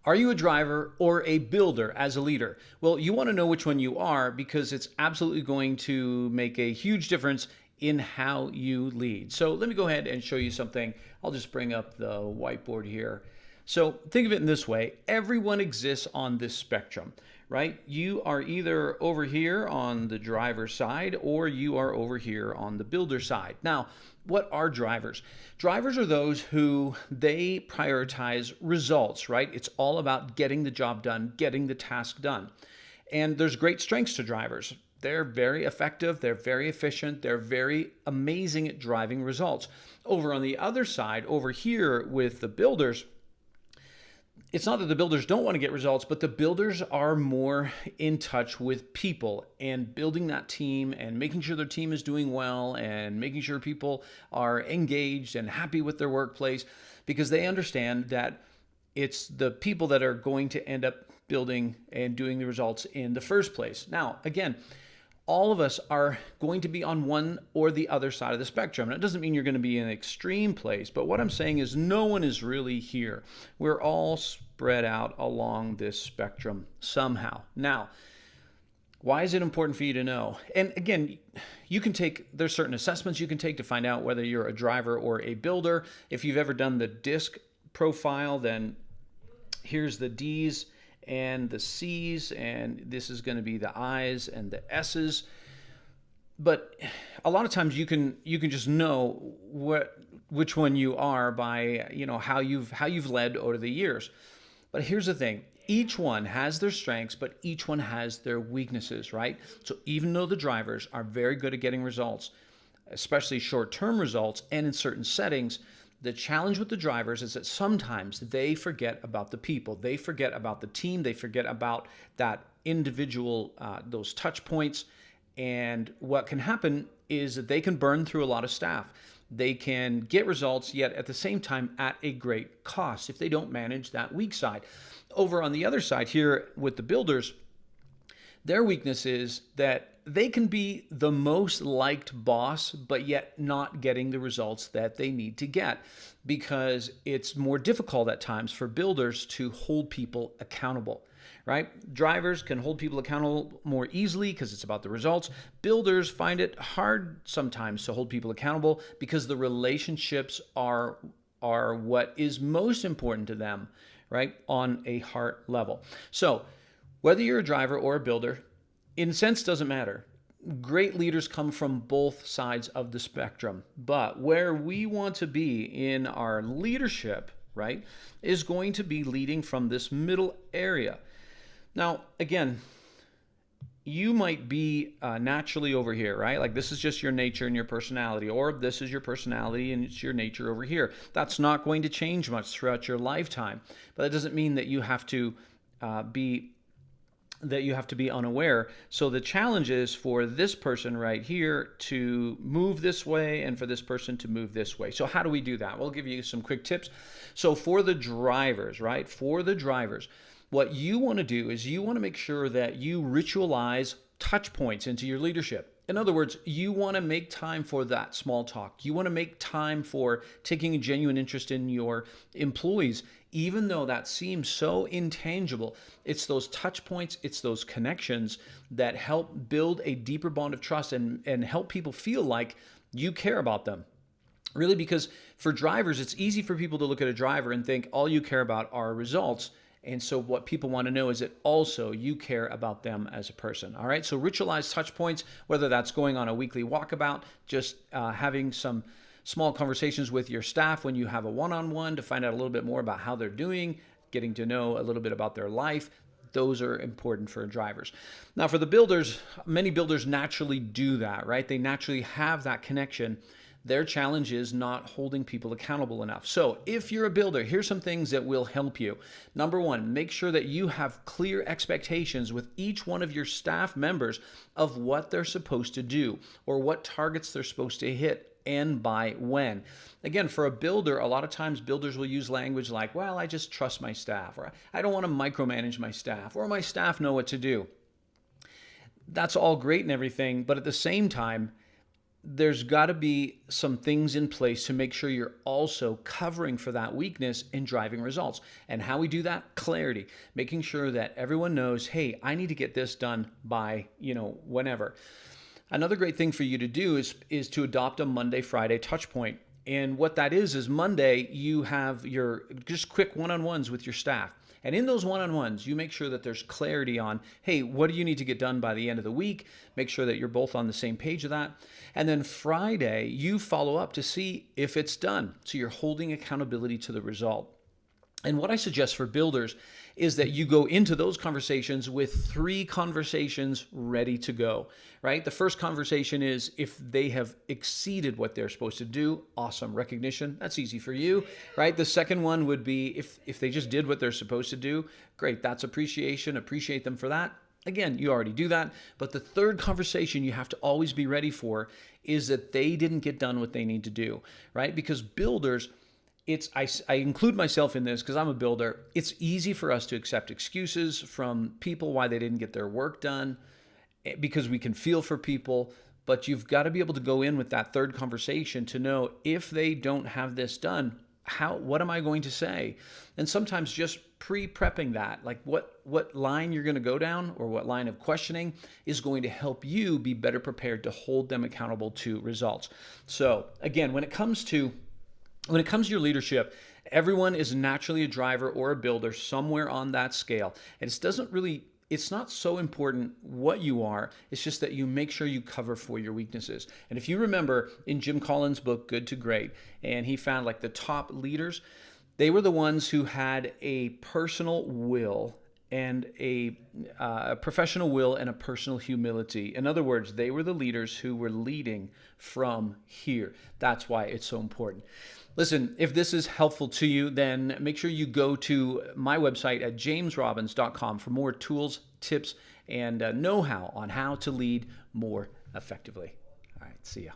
Are you a driver or a builder as a leader? Well, you want to know which one you are because it's absolutely going to make a huge difference in how you lead. So let me go ahead and show you something. I'll just bring up the whiteboard here. So think of it in this way. Everyone exists on this spectrum, right? You are either over here on the driver's side or you are over here on the builder side. Now, what are drivers? Drivers are those who they prioritize results, right? It's all about getting the job done, getting the task done. And there's great strengths to drivers. They're very effective, they're very efficient, they're very amazing at driving results. Over on the other side, over here with the builders, it's not that the builders don't want to get results, but the builders are more in touch with people and building that team and making sure their team is doing well and making sure people are engaged and happy with their workplace because they understand that it's the people that are going to end up building and doing the results in the first place. Now, again, all of us are going to be on one or the other side of the spectrum. And it doesn't mean you're going to be in an extreme place, but what I'm saying is no one is really here. We're all spread out along this spectrum somehow. Now, why is it important for you to know? And again, there's certain assessments you can take to find out whether you're a driver or a builder. If you've ever done the DISC profile, then here's the D's and the C's, and this is going to be the I's and the S's. But a lot of times you can just know which one you are by how you've led over the years. But here's the thing. Each one has their strengths, but each one has their weaknesses, right? So even though the drivers are very good at getting results, especially short-term results and in certain settings, the challenge with the drivers is that sometimes they forget about the people. They forget about the team. They forget about that individual, those touch points. And what can happen is that they can burn through a lot of staff. They can get results, yet at the same time at a great cost if they don't manage that weak side. Over on the other side here with the builders, their weakness is that they can be the most liked boss, but yet not getting the results that they need to get because it's more difficult at times for builders to hold people accountable, right? Drivers can hold people accountable more easily because it's about the results. Builders find it hard sometimes to hold people accountable because the relationships are what is most important to them, right? On a heart level. So whether you're a driver or a builder, in a sense, doesn't matter. Great leaders come from both sides of the spectrum. But where we want to be in our leadership, right, is going to be leading from this middle area. Now, again, you might be naturally over here, right? Like this is just your nature and your personality, or this is your personality and it's your nature over here. That's not going to change much throughout your lifetime. But that doesn't mean that you have to be unaware. So the challenge is for this person right here to move this way and for this person to move this way. So how do we do that? We'll give you some quick tips. So for the drivers, right? For the drivers, what you want to do is you want to make sure that you ritualize touch points into your leadership. In other words, you want to make time for that small talk. You want to make time for taking a genuine interest in your employees, even though that seems so intangible. It's those touch points, it's those connections that help build a deeper bond of trust and help people feel like you care about them. Really, because for drivers, it's easy for people to look at a driver and think all you care about are results. And so what people want to know is that also you care about them as a person. All right. So ritualize touch points, whether that's going on a weekly walkabout, just having some small conversations with your staff when you have a one-on-one to find out a little bit more about how they're doing, getting to know a little bit about their life. Those are important for drivers. Now for the builders, many builders naturally do that, right? They naturally have that connection. Their challenge is not holding people accountable enough. So if you're a builder, here's some things that will help you. Number one, make sure that you have clear expectations with each one of your staff members of what they're supposed to do or what targets they're supposed to hit and by when. Again, for a builder, a lot of times builders will use language like, well, I just trust my staff, or I don't want to micromanage my staff, or my staff know what to do. That's all great and everything, but at the same time, there's got to be some things in place to make sure you're also covering for that weakness and driving results. And how we do that? Clarity, making sure that everyone knows, hey, I need to get this done by, whenever. Another great thing for you to do is to adopt a Monday, Friday touch point. And what that is Monday, you have your just quick one-on-ones with your staff. And in those one-on-ones, you make sure that there's clarity on, hey, what do you need to get done by the end of the week? Make sure that you're both on the same page of that. And then Friday, you follow up to see if it's done. So you're holding accountability to the result. And what I suggest for builders is that you go into those conversations with 3 conversations ready to go, right? The first conversation is if they have exceeded what they're supposed to do, awesome, recognition, that's easy for you, right? The second one would be if they just did what they're supposed to do, great, that's appreciation, appreciate them for that. Again, you already do that. But the third conversation you have to always be ready for is that they didn't get done what they need to do, right? Because builders, I include myself in this because I'm a builder. It's easy for us to accept excuses from people why they didn't get their work done because we can feel for people. But you've got to be able to go in with that third conversation to know if they don't have this done, what am I going to say? And sometimes just pre-prepping that, like what line you're going to go down or what line of questioning is going to help you be better prepared to hold them accountable to results. So again, when it comes to your leadership, everyone is naturally a driver or a builder somewhere on that scale. And it's not so important what you are, it's just that you make sure you cover for your weaknesses. And if you remember in Jim Collins' book, Good to Great, and he found like the top leaders, they were the ones who had a personal will and a professional will and a personal humility. In other words, they were the leaders who were leading from here. That's why it's so important. Listen, if this is helpful to you, then make sure you go to my website at jamesrobbins.com for more tools, tips, and know-how on how to lead more effectively. All right, see ya.